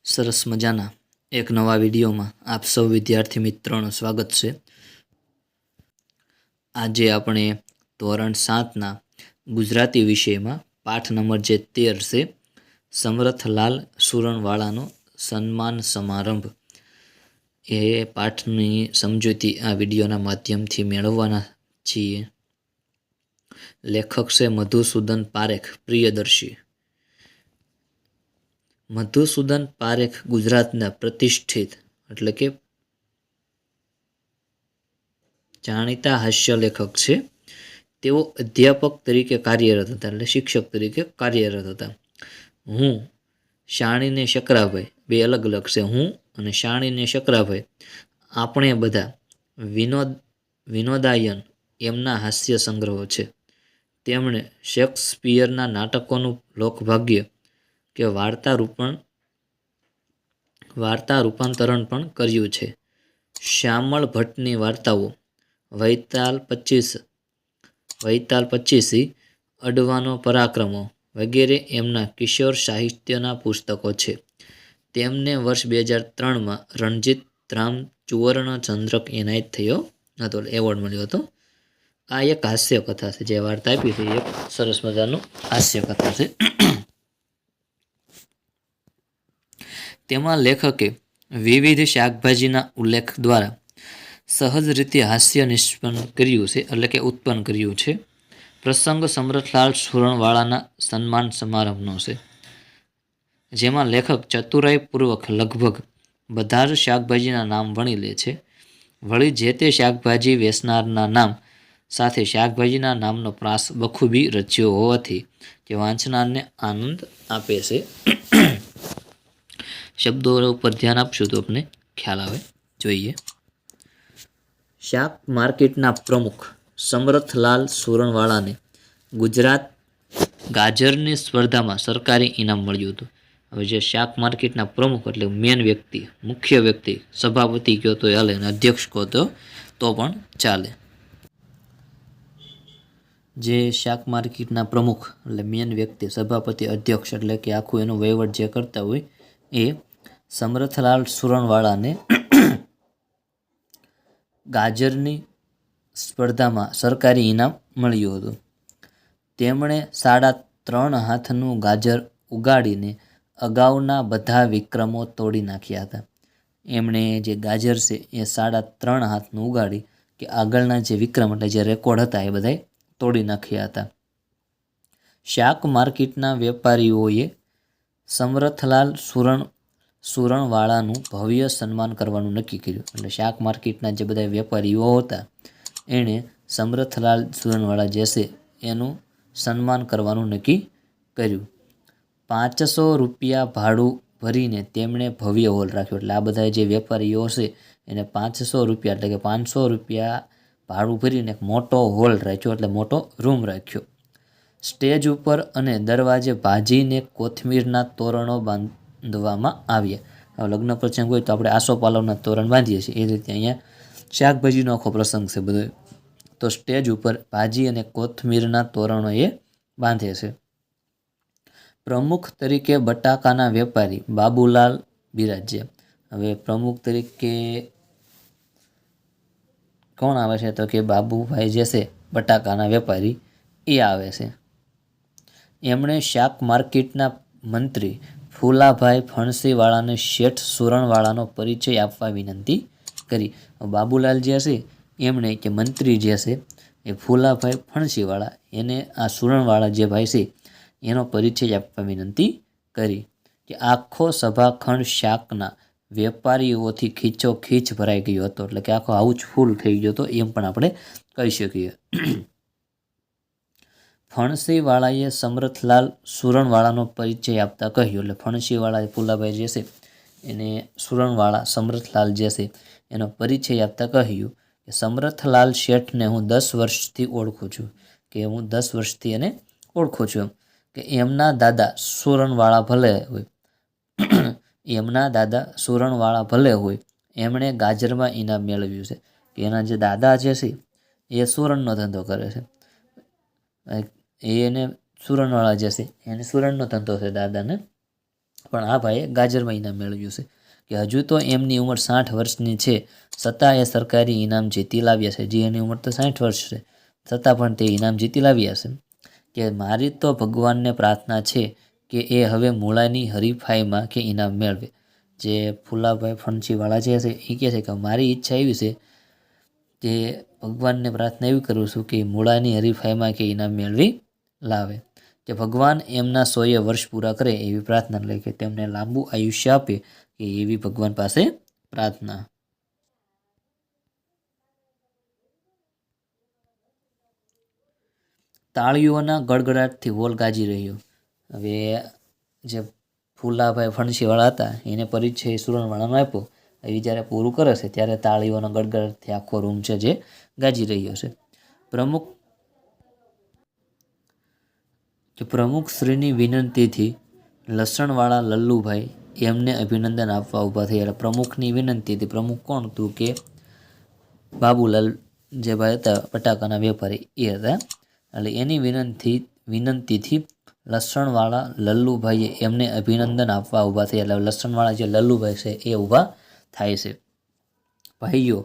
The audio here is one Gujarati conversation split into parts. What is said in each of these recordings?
સરસ મજાના એક નવા વિડીયોમાં આપ સૌ વિદ્યાર્થી મિત્રોનું સ્વાગત છે। આજે આપણે ધોરણ 7ના ગુજરાતી વિષયમાં પાઠ નંબર 13 છે, સમરથલાલ સુરણવાળાનો સન્માન સમારંભ। એ પાઠની સમજૂતી આ વિડીયોના માધ્યમથી મેળવવાના છીએ। લેખક છે મધુસૂદન પારેખ, પ્રિયદર્શી। મધુસૂદન પારેખ ગુજરાતના પ્રતિષ્ઠિત એટલે કે જાણીતા હાસ્ય લેખક છે। તેઓ અધ્યાપક તરીકે કાર્યરત હતા, એટલે શિક્ષક તરીકે કાર્યરત હતા। હું, શાણી ને શકરાભાઈ, બે અલગ અલગ છે। હું અને શાણી ને શકરાભાઈ આપણે બધા વિનોદાયન એમના હાસ્ય સંગ્રહો છે। તેમણે શેક્સપિયરના નાટકોનું લોકભાગ્ય કે વાર્તા રૂપાંતરણ પણ કર્યું છે। શ્યામળ ભટ્ટની વાર્તાઓ, વૈતાલ પચીસી, અડવાનો પરાક્રમો વગેરે એમના કિશોર સાહિત્યના પુસ્તકો છે। તેમને વર્ષ 2003માં રણજીત રામ સુવર્ણ ચંદ્રક એનાયત થયો હતો, એવોર્ડ મળ્યો હતો। આ એક હાસ્ય કથા છે, જે વાર્તા આપી છે એક સરસ મજાનું હાસ્ય કથા છે। તેમાં લેખકે વિવિધ શાકભાજીના ઉલ્લેખ દ્વારા સહજ રીતે હાસ્ય નિષ્પન્ન કર્યું છે, એટલે કે ઉત્પન્ન કર્યું છે। પ્રસંગ સમરથલાલ સુરણવાળાના સન્માન સમારંભનો છે, જેમાં લેખક ચતુરાઈપૂર્વક લગભગ બધા જ શાકભાજીના નામ વણી લે છે। વળી જે તે શાકભાજી વેચનારના નામ સાથે શાકભાજીના નામનો પ્રાસ બખૂબી રચ્યો હોવાથી તે વાંચનારને આનંદ આપે છે। શબ્દો ઉપર ધ્યાન આપશું તો આપને ખ્યાલ આવે। જોઈએ, શાક માર્કેટના પ્રમુખ સમરથલાલ સુરણવાળાને ગુજરાત ગાજરની સ્પર્ધામાં સરકારી ઇનામ મળ્યું હતું। હવે જે શાક માર્કેટના પ્રમુખ એટલે મેન વ્યક્તિ, મુખ્ય વ્યક્તિ, સભાપતિ કહો તો ચાલે અને અધ્યક્ષ કહો તો પણ ચાલે। જે શાક માર્કેટના પ્રમુખ એટલે મેન વ્યક્તિ, સભાપતિ, અધ્યક્ષ એટલે કે આખું એનું વહીવટ જે કરતા હોય એ સમરથલાલ સુરણવાળાને ગાજરની સ્પર્ધામાં સરકારી ઇનામ મળ્યું હતું। તેમણે 3.5 હાથનું ગાજર ઉગાડીને અગાઉના બધા વિક્રમો તોડી નાખ્યા હતા। એમણે જે ગાજર છે એ 3.5 હાથનું ઉગાડી કે આગળના જે વિક્રમ એટલે જે રેકોર્ડ હતા એ બધા તોડી નાખ્યા હતા। શાક માર્કેટના વેપારીઓએ સમરથલાલ સુરણવાળાનું ભવ્ય સન્માન કરવાનું નક્કી કર્યું। એટલે શાક માર્કેટના જે બધા વેપારીઓ હતા એણે સમરથલાલ સુરણવાળા જે છે એનું સન્માન કરવાનું નક્કી કર્યું। 500 રૂપિયા ભાડું ભરીને તેમણે ભવ્ય હોલ રાખ્યો। એટલે આ બધા જે વેપારીઓ છે એને 500 રૂપિયા એટલે કે 500 રૂપિયા ભાડું ભરીને એક મોટો હોલ રાખ્યો, એટલે મોટો રૂમ રાખ્યો। સ્ટેજ ઉપર અને દરવાજે ભાજીને કોથમીરના તોરણો બાંધવામાં આવ્યા। હવે લગ્ન પ્રસંગ હોય તો આપણે આસોપાલવના તોરણ બાંધીએ છીએ, એ રીતે અહીંયા શાકભાજીનો આખો પ્રસંગ છે બધો, તો સ્ટેજ ઉપર ભાજી અને કોથમીરના તોરણો એ બાંધે છે। પ્રમુખ તરીકે બટાકાના વેપારી બાબુલાલ બિરાજ્યા। હવે પ્રમુખ તરીકે કોણ આવે છે તો કે બાબુભાઈ જે છે બટાકાના વેપારી એ આવે છે। એમણે શાક માર્કેટના મંત્રી ફૂલાભાઈ ફણસીવાળાને શેઠ સુરણવાળાનો પરિચય આપવા વિનંતી કરી। બાબુલાલ જે છે એમણે કે મંત્રી જે છે એ ફૂલાભાઈ ફણસીવાળા એને આ સુરણવાળા જે ભાઈ છે એનો પરિચય આપવા વિનંતી કરી કે આખો સભાખંડ શાકના વેપારીઓથી ખીચોખીચ ભરાઈ ગયો હતો, એટલે કે આખો હાઉસફુલ થઈ ગયો હતો એમ પણ આપણે કહી શકીએ। ફણસીવાળાએ સમરથલાલ સુરણવાળાનો પરિચય આપતા કહ્યું, એટલે ફણસીવાળા ફૂલાભાઈ જે છે એને સુરણવાળા સમરથલાલ જે છે એનો પરિચય આપતા કહ્યું કે સમરથલાલ શેઠને હું 10 વર્ષથી ઓળખું છું, કે હું 10 વર્ષથી એને ઓળખું છું, કે એમના દાદા સુરણવાળા ભલે હોય એમણે ગાજરમાં ઇનામ મેળવ્યું છે, કે એના જે દાદા જે છે એ સુરણનો ધંધો કરે છે, એને સુરણવાળા જે છે એને સુરણનો ધંધો છે દાદાને, પણ આ ભાઈએ ગાજરમાં ઇનામ મેળવ્યું છે કે હજુ તો એમની ઉંમર 60 વર્ષની છે, છતાં એ સરકારી ઇનામ જીતી લાવ્યા છે. જે એની ઉંમર તો 60 વર્ષ છે, છતાં પણ તે ઇનામ જીતી લાવ્યા છે. કે મારી તો ભગવાનને પ્રાર્થના છે કે એ હવે મૂળાની હરીફાઈમાં કે ઇનામ મેળવે. જે ફુલાભાઈ ફણસીવાળા જે છે એ કહે છે કે મારી ઈચ્છા એવી છે કે ભગવાનને પ્રાર્થના એવી કરું છું કે મૂળાની હરીફાઈમાં કે ઇનામ મેળવી લાવે. કે ભગવાન એમના 100 વર્ષ પૂરા કરે એવી પ્રાર્થના, લે કે તેમને લાંબુ આયુષ્ય આપે કે એવી ભગવાન પાસે પ્રાર્થના. તાળીઓના ગડગડાટથી હોલ ગાજી રહ્યો. હવે જે ફુલાભાઈ ફણસીવાળા હતા એને પરિચય સુરણવાળાનો આપ્યો. એ જ્યારે પૂરું કરે છે ત્યારે તાળીઓના ગડગડાટથી આખો રૂમ છે જે ગાજી રહ્યો છે. પ્રમુખ શ્રીની વિનંતીથી લસણવાળા લલ્લુભાઈ એમને અભિનંદન આપવા ઊભા થયા. પ્રમુખની વિનંતી હતી. પ્રમુખ કોણ હતું? કે બાબુલાલ જે ભાઈ હતા બટાકાના વેપારી એ હતા. એટલે એની વિનંતીથી લસણવાળા લલ્લુભાઈએ એમને અભિનંદન આપવા ઊભા થયા. એટલે લસણવાળા જે લલ્લુભાઈ છે એ ઊભા થાય છે. ભાઈઓ,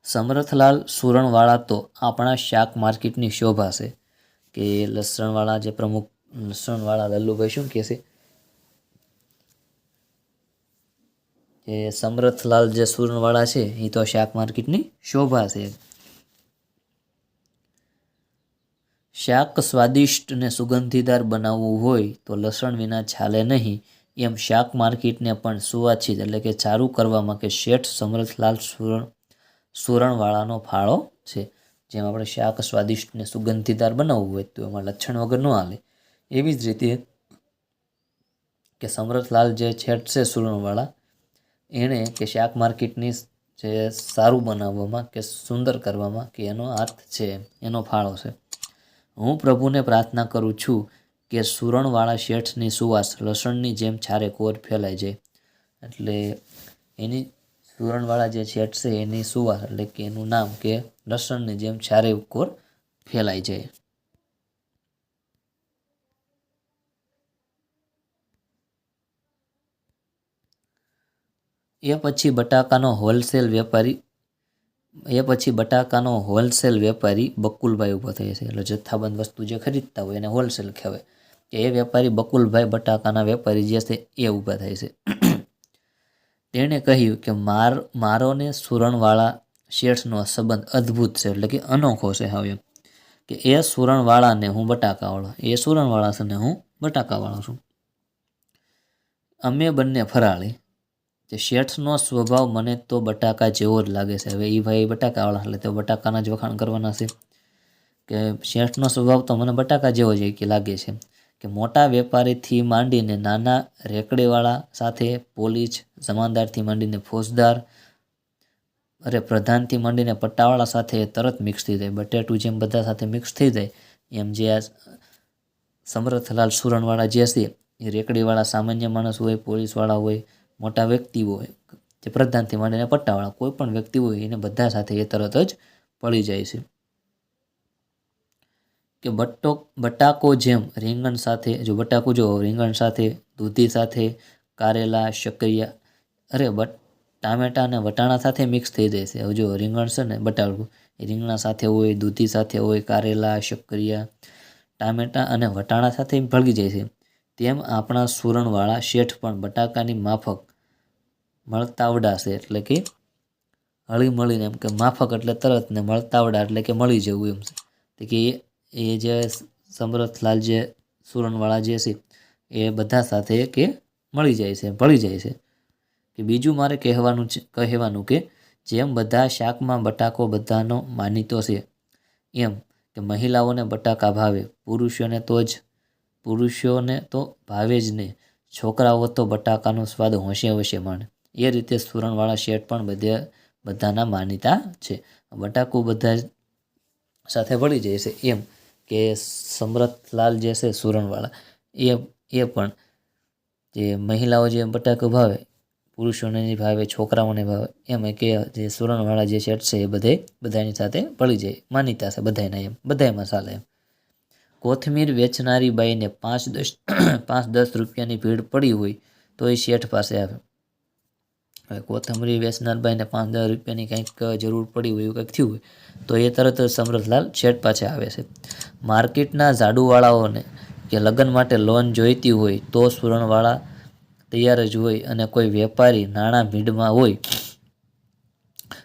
સમરથલાલ સુરણવાળા તો આપણા શાક માર્કેટની શોભા છે. કે લસણવાળા જે પ્રમુખ લસણવાળા લલ્લુભાઈ શું કહે છે કે સમરથલાલ જે સુરણવાળા છે એ તો શાક માર્કેટની શોભા છે. શાક સ્વાદિષ્ટ ને સુગંધીદાર બનાવવું હોય તો લસણ વિના ચાલે નહીં. એમ શાક માર્કેટને પણ સુવાછિત એટલે કે ચારું કરવામાં કે શેઠ સમરથલાલ સુરણવાળાનો ફાળો છે. જેમ આપણે શાક સ્વાદિષ્ટ ને સુગંધીદાર બનાવવું હોય તો એમાં લચ્છણ વગર ન હાલે. એવી જ રીતે કે સમરથલાલ જે શેઠ છે સુરણવાળા એણે કે શાક માર્કેટની જે સારું બનાવવામાં કે સુંદર કરવામાં કે એનો હાથ છે, એનો ફાળો છે. હું પ્રભુને પ્રાર્થના કરું છું કે સુરણવાળા શેઠની સુવાસ લસણની જેમ ચારે કોર ફેલાઈ જાય. એટલે એની સુરણવાળા જે શેઠ છે એની સુવાસ એટલે કે એનું નામ કે લસણની જેમ ચારે કોર ફેલાઈ જાય. એ પછી બટાકાનો હોલસેલ વેપારી બકુલભાઈ ઊભો થયા છે. એટલે જથ્થાબંધ વસ્તુ જે ખરીદતા હોય એને હોલસેલ કહેવાય. કે એ વેપારી બકુલભાઈ બટાકાના વેપારી જે છે એ ઊભા થાય છે. તેણે કહ્યું કે મારો ને સુરણવાળા શેઠનો સંબંધ અદ્ભુત છે, એટલે કે અનોખો છે. હવે કે એ સુરણવાળાને હું બટાકાવાળો, એ સુરણવાળા છે ને હું બટાકાવાળો છું. અમે બંને ફરાળી. જે શેઠનો સ્વભાવ મને તો બટાકા જેવો જ લાગે છે. હવે એ ભાઈ બટાકાવાળા એટલે તો બટાકાના જ વખાણ કરવાના છે. કે શેઠનો સ્વભાવ તો મને બટાકા જેવો જ લાગે છે. કે મોટા વેપારીથી માંડીને નાના રેકડીવાળા સાથે, પોલીસ જમાદારથી માંડીને ફોજદાર, પ્રધાનથી માંડીને પટ્ટાવાળા સાથે તરત મિક્સ થઈ જાય. બટેટું જેમ બધા સાથે મિક્સ થઈ જાય એમ જે આ સમરથલાલ સુરણવાળા જે છે એ રેકડીવાળા સામાન્ય માણસ હોય, પોલીસવાળા હોય, મોટા વ્યક્તિ હોય, જે પ્રધાનથી માંડીને પટ્ટાવાળા કોઈ પણ વ્યક્તિ હોય એને બધા સાથે એ તરત જ પડી જાય છે. કે બટાકો જેમ રીંગણ સાથે, જો બટાકું જો રીંગણ સાથે, દૂધી સાથે, કારેલા, શક્કરિયા, ટામેટા અને વટાણા સાથે મિક્સ થઈ જાય છે. હવે જો રીંગણ છે ને બટાકું એ રીંગણા સાથે હોય, દૂધી સાથે હોય, કારેલા, શક્કરિયા, ટામેટા અને વટાણા સાથે ભળગી જાય છે. તેમ આપણા સુરણવાળા શેઠ પણ બટાકાની માફક મળતાવડા છે. એટલે કે હળી મળીને, એમ કે માફક એટલે તરત ને મળતાવડા એટલે કે મળી જવું એમ છે. કે એ જે સમરથલાલ જે સુરણવાળા જે છે એ બધા સાથે કે મળી જાય છે, ભળી જાય છે. કે બીજું મારે કહેવાનું કે જેમ બધા શાકમાં બટાકો બધાનો માનીતો છે, એમ કે મહિલાઓને બટાકા ભાવે, પુરુષોને તો ભાવે જ નહીં, છોકરાઓ તો બટાકાનો સ્વાદ હોશે માણે. એ રીતે સુરણવાળા શેઠ પણ બધાના માનીતા છે. બટાકું બધા સાથે ભળી જાય છે એમ કે સમરથલાલ જે છે સુરણવાળા એ પણ જે મહિલાઓ જે બટાકો ભાવે, પુરુષોને ભાવે, છોકરાઓને ભાવે, એમ કે જે સુરણવાળા જે શેઠ છે એ બધાની સાથે ભળી જાય, માનીતા છે બધાના, એમ બધામાં ચાલે એમ. કોથમીર વેચનારી બાઈને 5-10 રૂપિયાની ભીડ પડી હોય તો એ શેઠ પાસે આવે. હવે કોથમરી વેચનારભાઈને 5-10 રૂપિયાની કંઈક જરૂર પડી હોય, એવું કંઈક થયું હોય, તો એ તરત જ સમરથલાલ શેઠ પાસે આવે છે. માર્કેટના ઝાડુવાળાઓને કે લગ્ન માટે લોન જોઈતી હોય તો સુરણવાળા તૈયાર જ હોય, અને કોઈ વેપારી નાણાં ભીડમાં હોય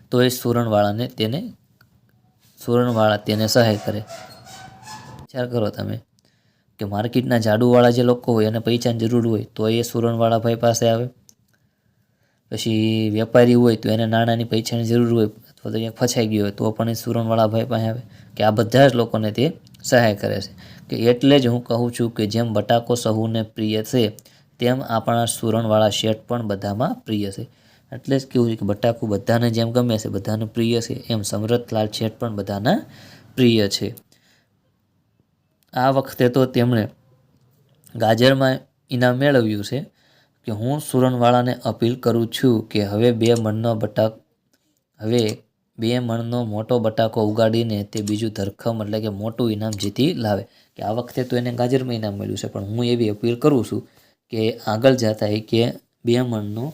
તો એ સુરણવાળા તેને સહાય કરે. વિચાર કરો તમે કે માર્કેટના ઝાડુવાળા જે લોકો હોય એને પૈસાની જરૂર હોય તો એ સુરણવાળા ભાઈ પાસે આવે. પછી વેપારી હોય તો એને નાણાંની પૈસાની જરૂર હોય અથવા તો અહીંયા ફસાઈ ગયો હોય તો પણ એ સુરણવાળા ભાઈ પાસે આવે. કે આ બધા જ લોકોને તે સહાય કરે છે. કે એટલે જ હું કહું છું કે જેમ બટાકો સહુને પ્રિય છે તેમ આપણા સુરણવાળા શેઠ પણ બધામાં પ્રિય છે. એટલે જ કેવું છે કે બટાકું બધાને જેમ ગમે છે, બધાને પ્રિય છે, એમ સમરથલાલ શેઠ પણ બધાના પ્રિય છે. આ વખતે તો તેમણે ગાજરમાં ઇનામ મેળવ્યું છે કે હું સુરણવાળાને અપીલ કરું છું કે હવે 2 મણનો મોટો બટાકો ઉગાડીને તે બીજું ધરખમ એટલે કે મોટું ઇનામ જીતી લાવે. કે આ વખતે તો એને ગાજરમાં ઇનામ મળ્યું છે, પણ હું એવી અપીલ કરું છું કે આગળ જતા કે 2 મણનો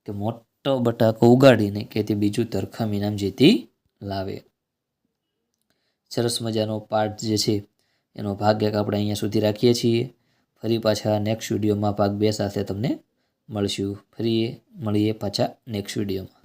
કે મોટો બટાકો ઉગાડીને કે તે બીજું ધરખમ ઇનામ જીતી લાવે. સરસ મજાનો પાઠ જે છે એનો ભાગ 1 આપણે અહીંયા સુધી રાખીએ છીએ. ફરી પાછા નેક્સ્ટ વિડીયોમાં ભાગ 2 સાથે તમને મળીએ પાછા નેક્સ્ટ વિડીયોમાં.